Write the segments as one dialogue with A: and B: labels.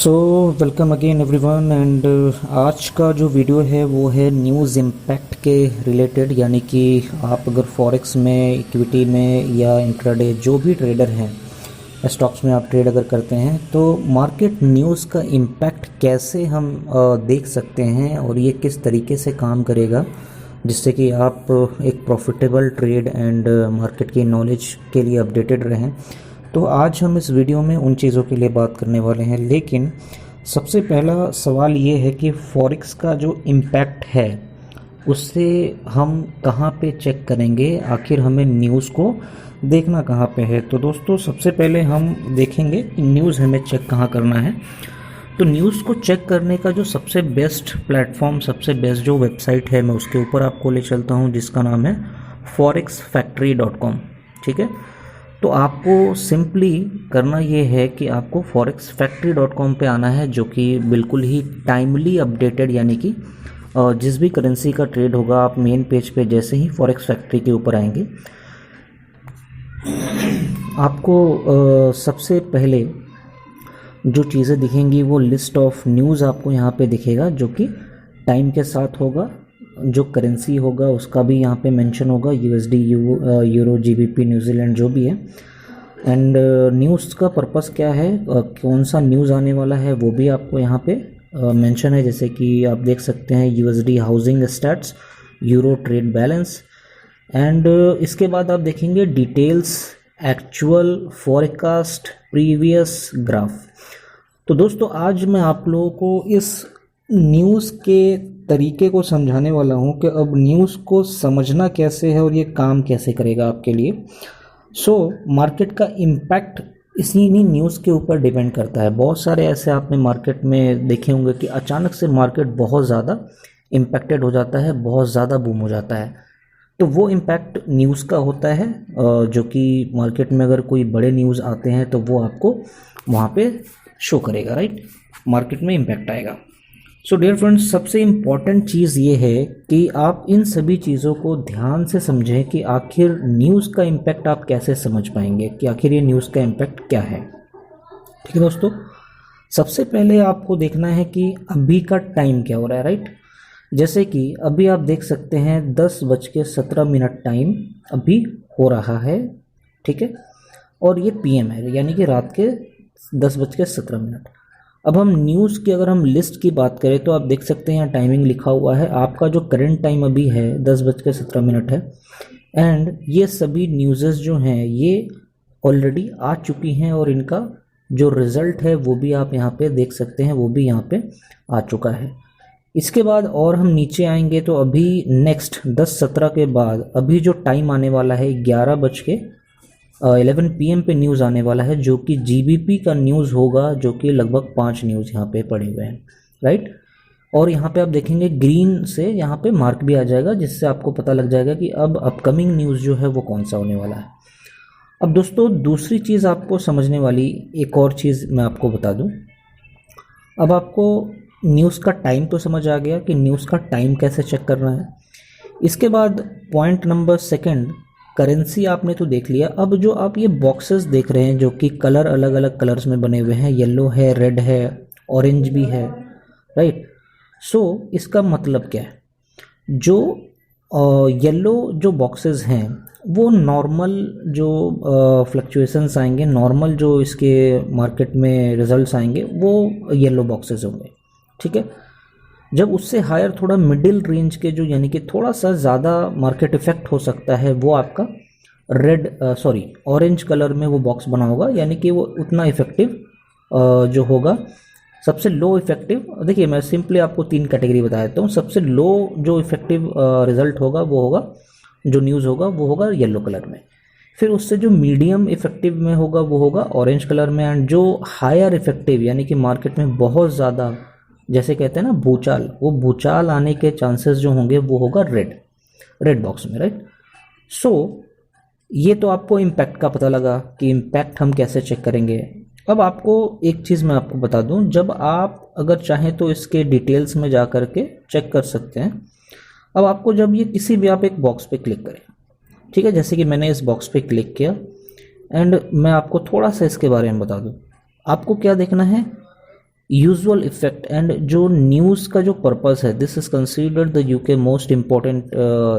A: So welcome again everyone and आज का जो वीडियो है वो है न्यूज़ इम्पैक्ट के रिलेटेड। यानी कि आप अगर फॉरेक्स में, इक्विटी में या इंट्राडे जो भी ट्रेडर हैं, स्टॉक्स में आप ट्रेड अगर करते हैं तो मार्केट न्यूज़ का इम्पैक्ट कैसे हम देख सकते हैं और ये किस तरीके से काम करेगा जिससे कि आप एक प्रॉफिटेबल ट्रेड एंड मार्केट की नॉलेज के लिए अपडेटेड रहें। तो आज हम इस वीडियो में उन चीज़ों के लिए बात करने वाले हैं। लेकिन सबसे पहला सवाल ये है कि फॉरेक्स का जो इम्पैक्ट है उससे हम कहाँ पे चेक करेंगे, आखिर हमें न्यूज़ को देखना कहाँ पे है। तो दोस्तों सबसे पहले हम देखेंगे कि न्यूज़ हमें चेक कहाँ करना है। तो न्यूज़ को चेक करने का जो सबसे बेस्ट प्लेटफॉर्म, सबसे बेस्ट जो वेबसाइट है, मैं उसके ऊपर आपको ले चलता हूँ जिसका नाम है forexfactory.com। ठीक है, तो आपको सिंपली करना ये है कि आपको forexfactory.com पे आना है, जो कि बिल्कुल ही टाइमली अपडेटेड, यानी कि जिस भी करेंसी का ट्रेड होगा आप मेन पेज पे जैसे ही फॉरेक्स फैक्ट्री के ऊपर आएंगे आपको सबसे पहले जो चीज़ें दिखेंगी वो लिस्ट ऑफ न्यूज़ आपको यहाँ पे दिखेगा, जो कि टाइम के साथ होगा। जो करेंसी होगा उसका भी यहाँ पे मेंशन होगा, यूएसडी, यूरो, जीबीपी, न्यूजीलैंड जो भी है। एंड न्यूज़ का पर्पस क्या है, कौन सा न्यूज़ आने वाला है वो भी आपको यहाँ पे मेंशन है। जैसे कि आप देख सकते हैं USD housing stats, euro trade balance. And इसके बाद आप देखेंगे details, actual, forecast, previous graph. तो दोस्तों आज मैं आप लोगों को इस न्यूज़ के तरीके को समझाने वाला हूं कि अब न्यूज़ को समझना कैसे है और ये काम कैसे करेगा आपके लिए। मार्केट का इम्पैक्ट इसी न्यूज़ के ऊपर डिपेंड करता है। बहुत सारे ऐसे आपने मार्केट में देखे होंगे कि अचानक से मार्केट बहुत ज़्यादा इम्पैक्टेड हो जाता है, बहुत ज़्यादा बूम हो जाता है। तो वो इम्पैक्ट न्यूज़ का होता है, जो कि मार्केट में अगर कोई बड़े न्यूज़ आते हैं तो वो आपको वहाँ पे शो करेगा, राइट, मार्केट में इम्पैक्ट आएगा। सो डियर फ्रेंड्स, सबसे इम्पॉर्टेंट चीज़ ये है कि आप इन सभी चीज़ों को ध्यान से समझें कि आखिर न्यूज़ का इम्पैक्ट आप कैसे समझ पाएंगे, कि आखिर ये न्यूज़ का इम्पैक्ट क्या है। ठीक है दोस्तों, सबसे पहले आपको देखना है कि अभी का टाइम क्या हो रहा है, राइट। जैसे कि अभी आप देख सकते हैं 10:17 टाइम अभी हो रहा है, ठीक है, और ये पीएम है, यानी कि रात के 10:17। अब हम न्यूज़ की अगर हम लिस्ट की बात करें तो आप देख सकते हैं यहाँ टाइमिंग लिखा हुआ है। आपका जो करंट टाइम अभी है 10:17 है। एंड ये सभी न्यूज़ेस जो हैं ये ऑलरेडी आ चुकी हैं और इनका जो रिज़ल्ट है वो भी आप यहाँ पे देख सकते हैं, वो भी यहाँ पे आ चुका है। इसके बाद और हम नीचे आएंगे तो अभी नेक्स्ट 10:17 के बाद अभी जो टाइम आने वाला है 11 PM पे न्यूज़ आने वाला है, जो कि जीबीपी का न्यूज़ होगा, जो कि लगभग 5 न्यूज़ यहाँ पे पड़े हुए हैं, राइट। और यहाँ पे आप देखेंगे ग्रीन से यहाँ पे मार्क भी आ जाएगा, जिससे आपको पता लग जाएगा कि अब अपकमिंग न्यूज़ जो है वो कौन सा होने वाला है। अब दोस्तों दूसरी चीज़ आपको समझने वाली एक और चीज़ मैं आपको बता दूँ। अब आपको न्यूज़ का टाइम तो समझ आ गया कि न्यूज़ का टाइम कैसे चेक करना है। इसके बाद पॉइंट नंबर सेकंड, करेंसी आपने तो देख लिया। अब जो आप ये बॉक्सेस देख रहे हैं जो कि कलर अलग अलग कलर्स में बने हुए हैं, येलो है, रेड है, ऑरेंज भी है, राइट। इसका मतलब क्या है, जो येलो जो बॉक्सेस हैं वो नॉर्मल जो फ्लक्चुएशंस आएंगे, नॉर्मल जो इसके मार्केट में रिजल्ट्स आएंगे वो येलो बॉक्सेस होंगे, ठीक है। जब उससे हायर थोड़ा मिडिल रेंज के जो, यानी कि थोड़ा सा ज़्यादा मार्केट इफेक्ट हो सकता है, वो आपका ऑरेंज कलर में वो बॉक्स बना होगा, यानी कि वो उतना इफेक्टिव जो होगा। सबसे लो इफेक्टिव, देखिए मैं सिंपली आपको 3 कैटेगरी बता देता हूँ। सबसे लो जो इफेक्टिव रिजल्ट होगा वो होगा, जो न्यूज़ होगा वो होगा येलो कलर में। फिर उससे जो मीडियम इफेक्टिव में होगा वो होगा ऑरेंज कलर में। एंड जो हायर इफेक्टिव, यानी कि मार्केट में बहुत ज़्यादा, जैसे कहते हैं ना भूचाल, वो भूचाल आने के चांसेस जो होंगे वो होगा रेड बॉक्स में, राइट। ये तो आपको इम्पैक्ट का पता लगा कि इम्पैक्ट हम कैसे चेक करेंगे। अब आपको एक चीज़ मैं आपको बता दूं, जब आप अगर चाहें तो इसके डिटेल्स में जा कर के चेक कर सकते हैं। अब आपको जब ये किसी भी आप एक बॉक्स पे क्लिक करें, ठीक है, जैसे कि मैंने इस बॉक्स पे क्लिक किया एंड मैं आपको थोड़ा सा इसके बारे में बता दूं। आपको क्या देखना है, यूजुअल इफेक्ट एंड जो न्यूज़ का जो पर्पस है, this is considered the UK most important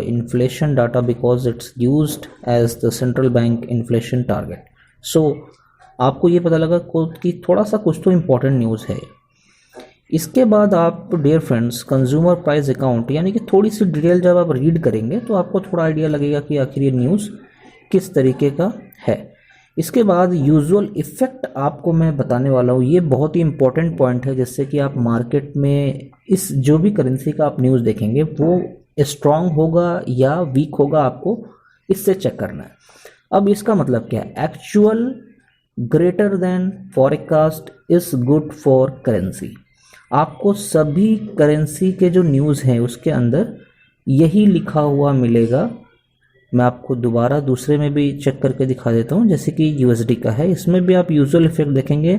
A: inflation data because it's used as the central bank inflation target. So आपको ये पता लगा कि थोड़ा सा कुछ तो इम्पॉर्टेंट न्यूज़ है। इसके बाद आप dear friends consumer price account यानी कि थोड़ी सी डिटेल जब आप रीड करेंगे तो आपको थोड़ा आइडिया लगेगा कि आखिर ये न्यूज़ किस तरीके का है। इसके बाद यूजुअल इफ़ेक्ट आपको मैं बताने वाला हूँ, ये बहुत ही इंपॉर्टेंट पॉइंट है, जिससे कि आप मार्केट में इस जो भी करेंसी का आप न्यूज़ देखेंगे वो स्ट्रांग होगा या वीक होगा, आपको इससे चेक करना है। अब इसका मतलब क्या है, actual greater than forecast is good for currency. आपको सभी करेंसी के जो न्यूज़ हैं उसके अंदर यही लिखा हुआ मिलेगा। मैं आपको दोबारा दूसरे में भी चेक करके दिखा देता हूँ, जैसे कि यूएसडी का है, इसमें भी आप यूजुअल इफेक्ट देखेंगे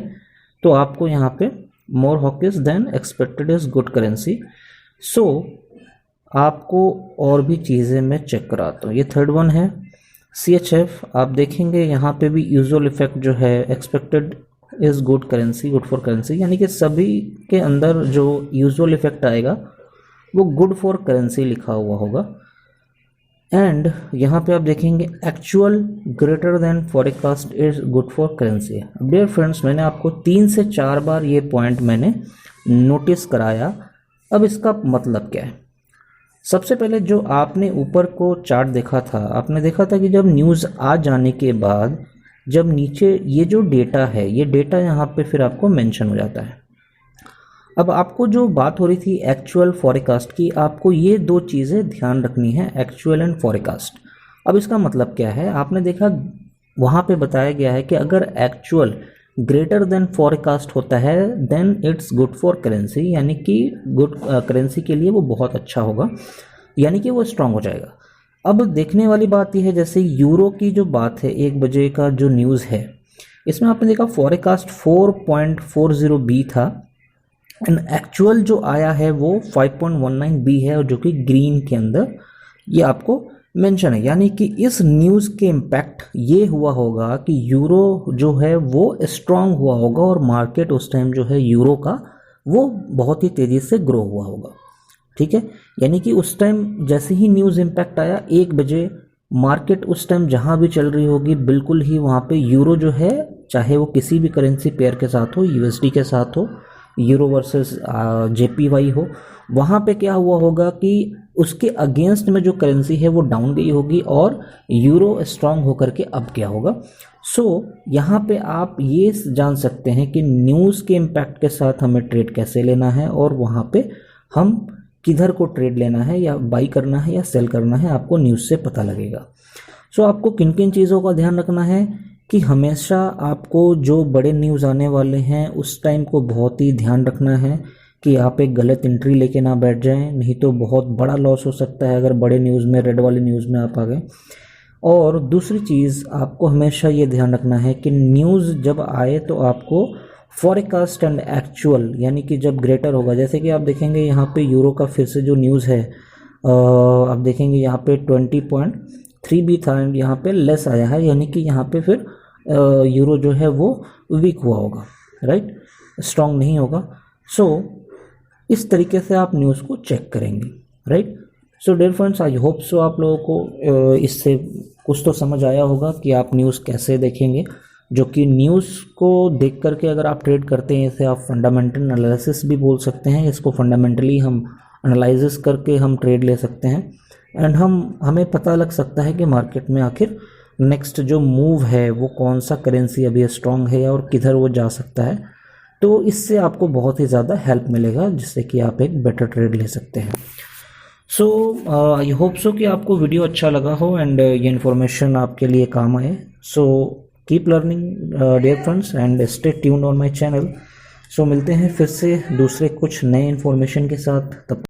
A: तो आपको यहाँ पे more hawkish than expected is good currency. So आपको और भी चीज़ें मैं चेक कराता हूँ। ये थर्ड वन है CHF, आप देखेंगे यहाँ पे भी यूजुअल इफेक्ट जो है expected is good currency, good for currency, यानी कि सभी के अंदर जो यूजुअल इफेक्ट आएगा वो गुड फॉर करेंसी लिखा हुआ होगा। एंड यहाँ पे आप देखेंगे actual greater than forecast is good for currency. अब डियर फ्रेंड्स, मैंने आपको 3 से 4 बार ये पॉइंट मैंने नोटिस कराया। अब इसका मतलब क्या है, सबसे पहले जो आपने ऊपर को चार्ट देखा था, आपने देखा था कि जब न्यूज़ आ जाने के बाद जब नीचे ये जो डेटा है, ये डेटा यहाँ पे फिर आपको मेंशन हो जाता है। अब आपको जो बात हो रही थी एक्चुअल फॉरकास्ट की, आपको ये 2 चीज़ें ध्यान रखनी है, एक्चुअल एंड फॉरकास्ट। अब इसका मतलब क्या है, आपने देखा वहाँ पे बताया गया है कि अगर एक्चुअल ग्रेटर देन फॉरकास्ट होता है then it's good for currency, यानी कि गुड करेंसी के लिए वो बहुत अच्छा होगा, यानी कि वो स्ट्रांग हो जाएगा। अब देखने वाली बात यह है, जैसे यूरो की जो बात है 1 बजे का जो न्यूज़ है, इसमें आपने देखा फॉरकास्ट 4.40B था एंड एक्चुअल जो आया है वो 5.19B है, और जो कि ग्रीन के अंदर ये आपको मेंशन है। यानी कि इस न्यूज़ के इम्पैक्ट ये हुआ होगा कि यूरो जो है वो स्ट्रांग हुआ होगा और मार्केट उस टाइम जो है यूरो का वो बहुत ही तेज़ी से ग्रो हुआ होगा। ठीक है, यानी कि उस टाइम जैसे ही न्यूज़ इम्पैक्ट आया 1 बजे, मार्केट उस टाइम जहाँ भी चल रही होगी बिल्कुल ही वहाँ पे यूरो जो है, चाहे वो किसी भी करेंसी पेयर के साथ हो, USD के साथ हो, यूरो वर्सेस JPY हो, वहाँ पे क्या हुआ होगा कि उसके अगेंस्ट में जो करेंसी है वो डाउन गई होगी और यूरो स्ट्रांग होकर के अब क्या होगा। सो यहाँ पे आप ये जान सकते हैं कि न्यूज़ के इम्पैक्ट के साथ हमें ट्रेड कैसे लेना है और वहाँ पे हम किधर को ट्रेड लेना है, या बाई करना है या सेल करना है, आपको न्यूज़ से पता लगेगा। सो आपको किन किन चीज़ों का ध्यान रखना है कि हमेशा आपको जो बड़े न्यूज़ आने वाले हैं उस टाइम को बहुत ही ध्यान रखना है कि आप एक गलत एंट्री लेके ना बैठ जाएं, नहीं तो बहुत बड़ा लॉस हो सकता है अगर बड़े न्यूज़ में, रेड वाले न्यूज़ में आप आ गए। और दूसरी चीज़ आपको हमेशा ये ध्यान रखना है कि न्यूज़ जब आए तो आपको फॉरकास्ट एंड एक्चुअल, यानी कि जब ग्रेटर होगा, जैसे कि आप देखेंगे यहाँ पे यूरो का फिर से जो न्यूज़ है, आप देखेंगे यहाँ पे 20.3 था एंड यहाँ पे लेस आया है, यानी कि यहाँ पे फिर यूरो जो है वो वीक हुआ होगा, राइट, स्ट्रांग नहीं होगा। सो इस तरीके से आप न्यूज़ को चेक करेंगे, right. So dear friends, I hope so आप लोगों को इससे कुछ तो समझ आया होगा कि आप न्यूज़ कैसे देखेंगे, जो कि न्यूज़ को देख करके अगर आप ट्रेड करते हैं इसे आप फंडामेंटल एनालिसिस भी बोल सकते हैं। इसको फंडामेंटली हम एनालिसिस करके हम ट्रेड ले सकते हैं एंड हमें पता लग सकता है कि मार्केट में आखिर नेक्स्ट जो मूव है वो कौन सा करेंसी अभी स्ट्रांग है और किधर वो जा सकता है। तो इससे आपको बहुत ही ज़्यादा हेल्प मिलेगा, जिससे कि आप एक बेटर ट्रेड ले सकते हैं। सो आई होप सो कि आपको वीडियो अच्छा लगा हो एंड ये इन्फॉर्मेशन आपके लिए काम आए। So keep learning dear friends and stay tuned on my channel. So मिलते हैं फिर से दूसरे कुछ नए इन्फॉर्मेशन के साथ, तब